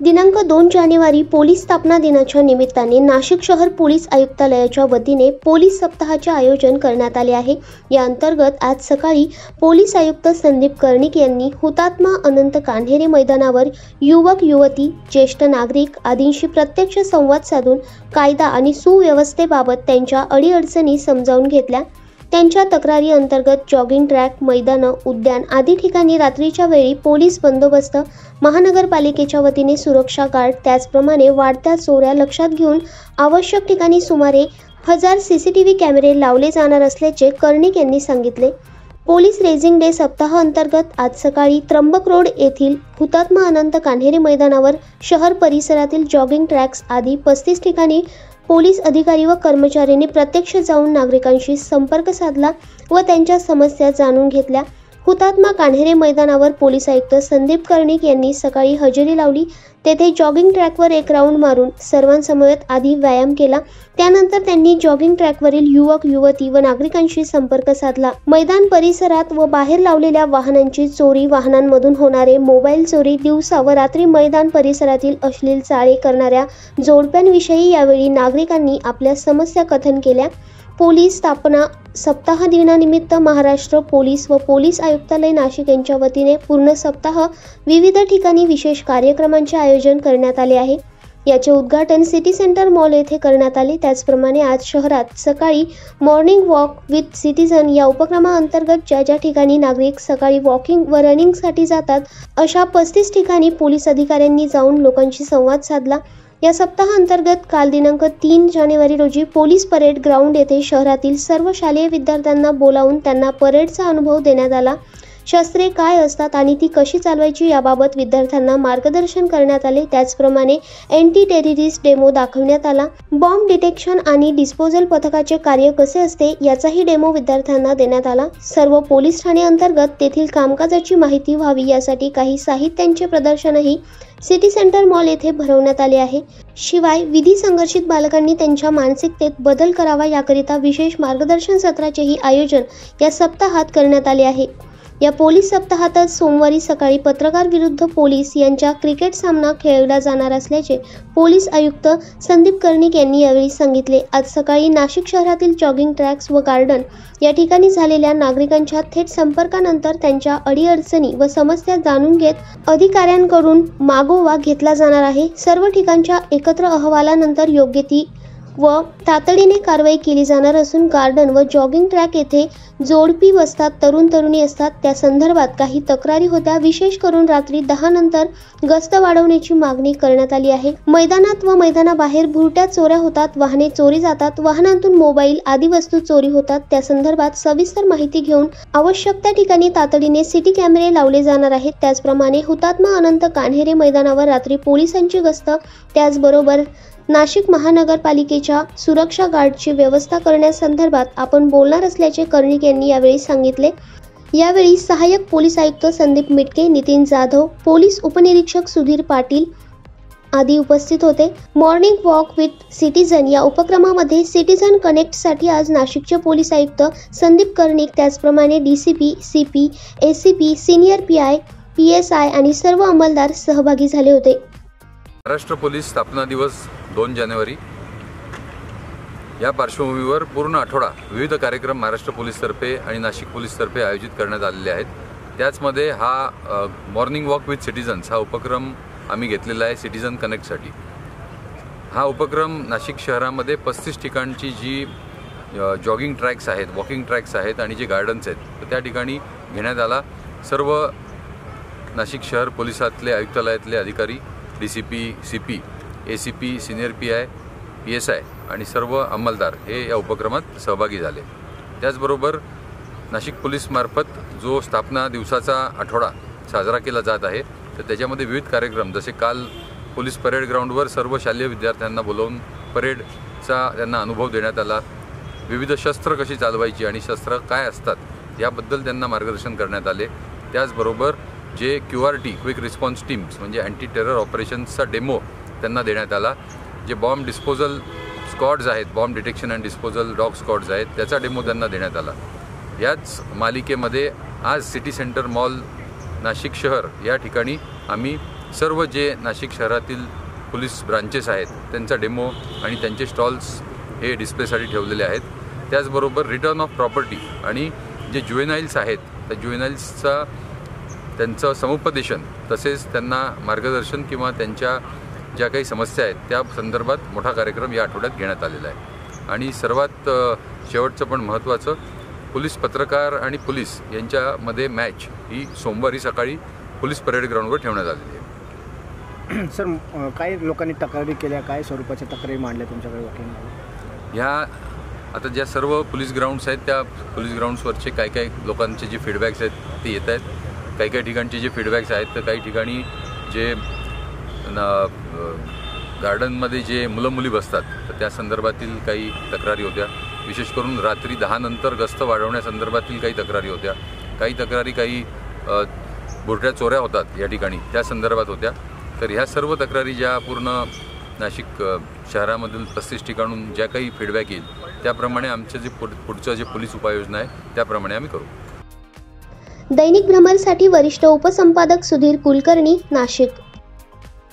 दिनांक 2 जानेवारी पोलीस स्थापना दिनाच्या निमित्ताने नाशिक शहर पोलीस आयुक्तालयाच्या वतीने पोलीस सप्ताहाचे आयोजन करण्यात आले आहे। या अंतर्गत आज सकाळी पोलीस आयुक्त संदीप कर्णिक यांनी हुतात्मा अनंत कान्हेरे मैदानावर युवक युवती, ज्येष्ठ नागरिक आदींशी प्रत्यक्ष संवाद साधून कायदा आणि सुव्यवस्थेबाबत त्यांच्या अडीअडचणी समजावून घेतल्या। त्यांच्या तक्रारी अंतर्गत जॉगिंग ट्रॅक, मैदानं, उद्यान आदी ठिकाणी रात्रीच्या वेळी पोलीस बंदोबस्त, महानगरपालिकेच्या वतीने सुरक्षा गार्ड, त्याचप्रमाणे वाढत्या चोऱ्या लक्षात घेऊन आवश्यक ठिकाणी सुमारे 1000 CCTV कॅमेरे लावले जाणार असल्याचे कर्णिक यांनी सांगितले। पोलीस रेझिंग डे सप्ताह अंतर्गत आज सकाळी त्र्यंबक रोड येथील हुतात्मा अनंत कान्हेरे मैदानावर शहर परिसरातील जॉगिंग ट्रॅक्स आदी 35 ठिकाणी पोलीस अधिकारी व कर्मचाऱ्यांनी प्रत्यक्ष जाऊन नागरिकांशी संपर्क साधला व त्यांच्या समस्या जाणून घेतल्या। हुतात्मा कान्हेरे मैदानावर पोलीस आयुक्त संदीप कर्णिक यांनी सकाळी हजेरी लावली। तेथे जॉगिंग ट्रॅकवर एक राऊंड मारून सर्वांसमवेत आधी व्यायाम केला। त्यानंतर त्यांनी जॉगिंग ट्रॅकवरील युवक युवती व नागरिकांशी संपर्क साधला। मैदान परिसरात व बाहेर लावलेल्या वाहनांची चोरी, वाहनांमधून होणारे मोबाईल चोरी, दिवसा व रात्री मैदान परिसरातील अश्लील चाळे करणाऱ्या जोडप्यांविषयी यावेळी नागरिकांनी आपल्या समस्या कथन केल्या। पोलीस स्थापना सप्ताह दिनानिमित्त महाराष्ट्र पोलीस व पोलीस आयुक्तालय नाशिक यांच्या वतीने पूर्ण सप्ताह विविध ठिकाणी विशेष कार्यक्रमांचे आयोजन करण्यात आले आहे। याचे उद्घाटन सिटी सेंटर मॉल येथे करण्यात आले। त्याचप्रमाणे आज शहरात सकाळी मॉर्निंग वॉक विथ सिटीजन या उपक्रमाअंतर्गत ज्या ठिकाणी नागरिक सकाळी वॉकिंग व रनिंगसाठी जातात अशा 35 ठिकाणी पोलीस अधिकाऱ्यांनी जाऊन लोकांशी संवाद साधला। या सप्ताहांतर्गत काल दिनांक 3 जानेवारी रोजी पोलीस परेड ग्राउंड येथे शहरातील सर्व शालेय विद्यार्थ्यांना बोलावून त्यांना परेडचा अनुभव देण्यात आला। शस्त्रे काय असतात आणि ती कशी चालवायची याबाबत विद्यार्थ्यांना मार्गदर्शन करण्यात आले। त्याचप्रमाणे अँटी टेररिस्ट डेमो दाखवण्यात आला। बॉम्ब डिटेक्शन आणि डिस्पोजल पथकाचे कार्य कसे असते याचाही डेमो विद्यार्थ्यांना देण्यात आला। सर्व पोलीस ठाणे अंतर्गत तेथील कामकाजाची माहिती व्हावी यासाठी काही साहित्यांचे प्रदर्शनही सिटी सेंटर मॉल येथे भरवण्यात आले आहे। शिवाय विधी संघर्षित बालकांनी त्यांच्या मानसिकतेत बदल करावा याकरिता विशेष मार्गदर्शन सत्राचेही आयोजन या सप्ताहात करण्यात आले आहे। या पोलीस सप्ताहातच सोमवारी सकाळी पत्रकार विरुद्ध पोलीस यांच्या क्रिकेट सामना खेळवला जाणार असल्याचे पोलीस आयुक्त संदीप कर्णिक यांनी यावेळी सांगितले। आज सकाळी नाशिक शहरातील जॉगिंग ट्रॅक्स व गार्डन या ठिकाणी झालेल्या नागरिकांच्या थेट संपर्कानंतर त्यांच्या अडीअडचणी व समस्या जाणून घेत अधिकाऱ्यांकडून मागोवा घेतला जाणार आहे। सर्व ठिकाणच्या एकत्र अहवालानंतर योग्य ती व तातडीने कारवाई केली जाणार असून गार्डन व जॉगिंग ट्रॅक येथे जोडपी बसतात, तरुण तरुणी असतात, त्या संदर्भात काही तक्रारी होत्या। विशेष करून रात्री 10 नंतर गस्त वाढवण्याची मागणी करण्यात आली आहे। मैदानात व मैदानाबाहेर भुरट्या चोऱ्या होतात, वाहने चोरी जातात, वाहनांतून मोबाईल आदी वस्तू चोरी होतात। त्या संदर्भात सविस्तर माहिती घेऊन आवश्यक त्या ठिकाणी तातडीने सिटी कॅमेरे लावले जाणार आहेत। त्याचप्रमाणे हुतात्मा अनंत कान्हेरे मैदानावर रात्री पोलिसांची गस्त, त्याचबरोबर नाशिक महानगरपालिकेच्या सुरक्षा गार्डची व्यवस्था करण्यासंदर्भात आपण बोलणार असल्याचे कर्णिक यांनी यावेळी सांगितले। यावेळी सहाय्यक पोलीस आयुक्त संदीप मिटके, नितीन जाधव, पोलीस उपनिरीक्षक सुधीर पाटील आदी उपस्थित होते। मॉर्निंग वॉक विथ सिटीजन या उपक्रमामध्ये सिटीजन कनेक्टसाठी आज नाशिकचे पोलीस आयुक्त संदीप कर्णिक, त्याचप्रमाणे DCP, CP, ACP, senior PI, PSI आणि सर्व अंमलदार सहभागी झाले होते। महाराष्ट्र पोलीस स्थापना दिवस 2 जानेवारी या पार्श्वभूमीवर पूर्ण आठवडा विविध कार्यक्रम महाराष्ट्र पोलीसतर्फे आणि नाशिक पोलीसतर्फे आयोजित करण्यात आलेले आहेत। त्याचमध्ये हा मॉर्निंग वॉक विथ सिटीजन्स हा उपक्रम आम्ही घेतलेला आहे सिटीजन कनेक्टसाठी। हा उपक्रम नाशिक शहरामध्ये 35 ठिकाणची जी जॉगिंग ट्रॅक्स आहेत, वॉकिंग ट्रॅक्स आहेत आणि जे गार्डन्स आहेत तर त्या ठिकाणी घेण्यात आला। सर्व नाशिक शहर पोलिसातले आयुक्तालयातले अधिकारी, DCP, CP, ACP, senior PI, PSI आणि सर्व अंमलदार हे या उपक्रमात सहभागी झाले। त्याचबरोबर नाशिक पोलीसमार्फत जो स्थापना दिवसाचा आठवडा साजरा केला जात आहे तर त्याच्यामध्ये विविध कार्यक्रम, जसे काल पोलीस परेड ग्राउंडवर सर्व शालेय विद्यार्थ्यांना बोलावून परेडचा त्यांना अनुभव देण्यात आला। विविध शस्त्र कशी चालवायची आणि शस्त्र काय असतात याबद्दल त्यांना मार्गदर्शन करण्यात आले। त्याचबरोबर जे QRT क्विक रिस्पॉन्स टीम्स म्हणजे अँटी टेरर ऑपरेशन्सचा डेमो त्यांना देण्यात आला। जे बॉम्ब डिस्पोजल स्क्वॉड्स आहेत, bomb detection and disposal dog squads आहेत, त्याचा डेमो त्यांना देण्यात आला। याच मालिकेमध्ये आज सिटी सेंटर मॉल नाशिक शहर या ठिकाणी आम्ही सर्व जे नाशिक शहरातील पोलीस ब्रांचेस आहेत त्यांचा डेमो आणि त्यांचे स्टॉल्स हे डिस्प्लेसाठी ठेवलेले आहेत. त्याचबरोबर रिटर्न ऑफ प्रॉपर्टी आणि जे ज्युएनाइल्स आहेत त्या ज्युएनाइल्सचा त्यांचं समुपदेशन तसेच त्यांना मार्गदर्शन किंवा त्यांच्या ज्या काही समस्या आहेत त्या संदर्भात मोठा कार्यक्रम या आठवड्यात घेण्यात आलेला आहे. आणि सर्वात शेवटचं पण महत्त्वाचं, पोलीस पत्रकार आणि पोलीस यांच्यामध्ये मॅच ही सोमवारी सकाळी पोलीस परेड ग्राउंडवर ठेवण्यात आलेली आहे. सर, काही लोकांनी तक्रारी केल्या, काय स्वरूपाच्या तक्रारी मांडल्या तुमच्याकडे वकील? ह्या आता ज्या सर्व पोलीस ग्राउंड्स आहेत त्या पोलीस ग्राउंड्सवरचे काही लोकांचे जे फीडबॅक्स आहेत ते येत आहेत. काही ठिकाणचे जे फीडबॅक्स आहेत तर काही ठिकाणी जे गार्डनमध्ये जे मुलं मुली बसतात तर त्या संदर्भातील काही तक्रारी होत्या. विशेष करून रात्री 10 नंतर गस्त वाढवण्यासंदर्भातील काही तक्रारी होत्या. काही तक्रारी काही बुरट्या चोऱ्या होतात या ठिकाणी त्या संदर्भात होत्या. तर ह्या सर्व तक्रारी ज्या पूर्ण नाशिक शहरामधील 35 ठिकाणून ज्या काही फीडबॅक येईल त्याप्रमाणे आमचं जे पुढचं जे पोलीस उपाययोजना आहे त्याप्रमाणे आम्ही करू. दैनिक भ्रमरसाठी वरिष्ठ उपसंपादक सुधीर कुलकर्णी, नाशिक.